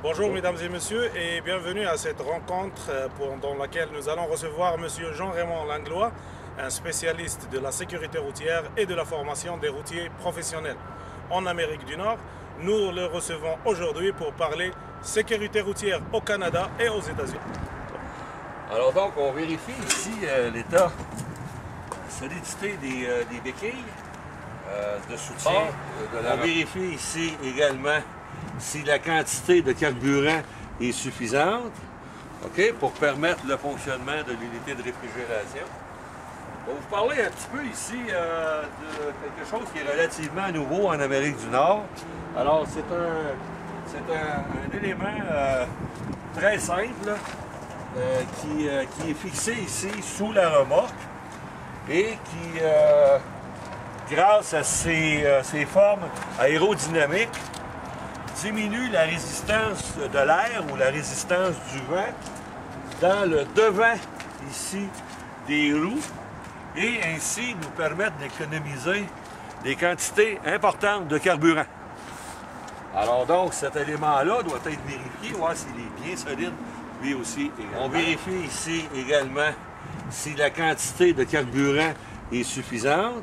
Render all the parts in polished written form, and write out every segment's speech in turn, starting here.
Bonjour mesdames et messieurs et bienvenue à cette rencontre dans laquelle nous allons recevoir monsieur Jean-Raymond Langlois, un spécialiste de la sécurité routière et de la formation des routiers professionnels en Amérique du Nord. Nous le recevons aujourd'hui pour parler sécurité routière au Canada et aux États-Unis. Alors donc, on vérifie ici l'état, la solidité des béquilles de soutien. On vérifie ici également si la quantité de carburant est suffisante, pour permettre le fonctionnement de l'unité de réfrigération. On va vous parler un petit peu ici de quelque chose qui est relativement nouveau en Amérique du Nord. Alors, c'est un élément très simple qui est fixé ici sous la remorque et qui, grâce à ses formes aérodynamiques, diminue la résistance de l'air ou la résistance du vent dans le devant ici des roues et ainsi nous permettre d'économiser des quantités importantes de carburant. Alors donc cet élément-là doit être vérifié, voir s'il est bien solide lui aussi également. On vérifie ici également si la quantité de carburant est suffisante,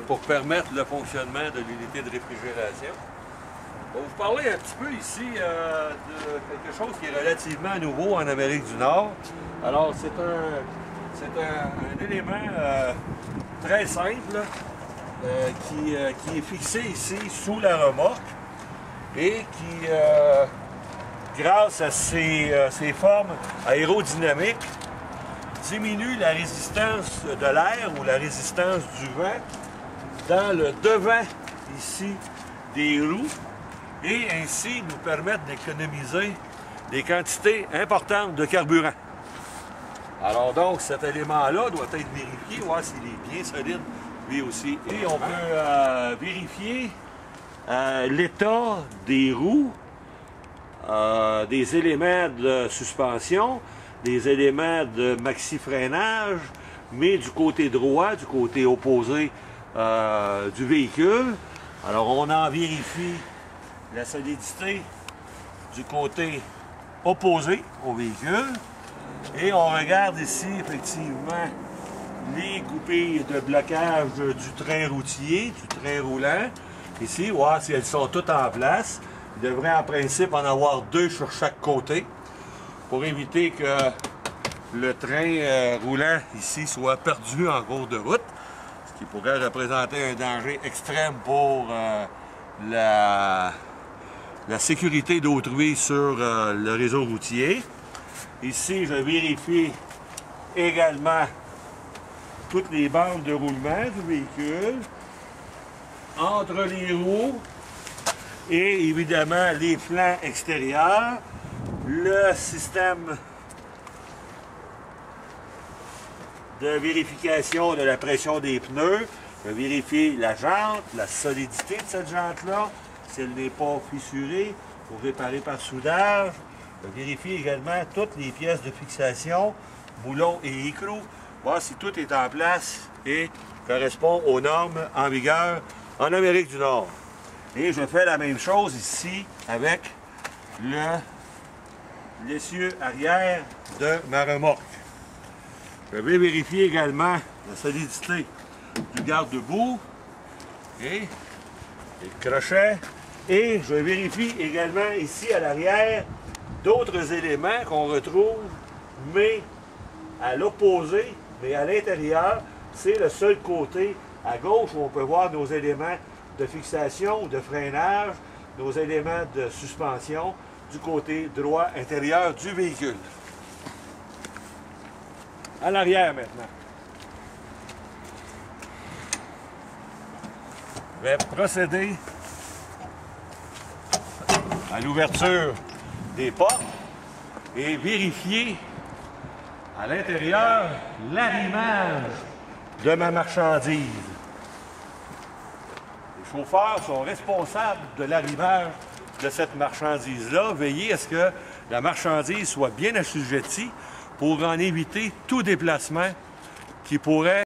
pour permettre le fonctionnement de l'unité de réfrigération. On va vous parler un petit peu ici de quelque chose qui est relativement nouveau en Amérique du Nord. Alors, c'est un élément très simple qui est fixé ici sous la remorque et qui, grâce à ses formes aérodynamiques, diminue la résistance de l'air ou la résistance du vent dans le devant ici des roues et ainsi nous permettre d'économiser des quantités importantes de carburant. Alors donc cet élément-là doit être vérifié, voir s'il est bien solide lui aussi. Et on peut vérifier l'état des roues, des éléments de suspension, des éléments de maxi-freinage, mais du côté droit, du côté opposé du véhicule. Alors on en vérifie la solidité du côté opposé au véhicule. Et on regarde ici effectivement les goupilles de blocage du train routier, du train roulant. Ici, voir si elles sont toutes en place. Il devrait en principe en avoir deux sur chaque côté pour éviter que le train roulant ici soit perdu en cours de route, ce qui pourrait représenter un danger extrême pour la sécurité d'autrui sur le réseau routier. Ici, je vérifie également toutes les bandes de roulement du véhicule, entre les roues et évidemment les flancs extérieurs, le système de vérification de la pression des pneus. Je vérifie la jante, la solidité de cette jante-là, si elle n'est pas fissurée, pour réparer par soudage. Je vérifie également toutes les pièces de fixation, boulons et écrous, voir si tout est en place et correspond aux normes en vigueur en Amérique du Nord. Et je fais la même chose ici avec l'essieu arrière de ma remorque. Je vais vérifier également la solidité du garde-boue et le crochet. Et je vérifie également ici à l'arrière d'autres éléments qu'on retrouve, mais à l'opposé, mais à l'intérieur. C'est le seul côté à gauche où on peut voir nos éléments de fixation ou de freinage, nos éléments de suspension du côté droit intérieur du véhicule. À l'arrière maintenant. Je vais procéder à l'ouverture des portes et vérifier à l'intérieur l'arrimage de ma marchandise. Les chauffeurs sont responsables de l'arrimage de cette marchandise-là. Veillez à ce que la marchandise soit bien assujettie pour en éviter tout déplacement qui pourrait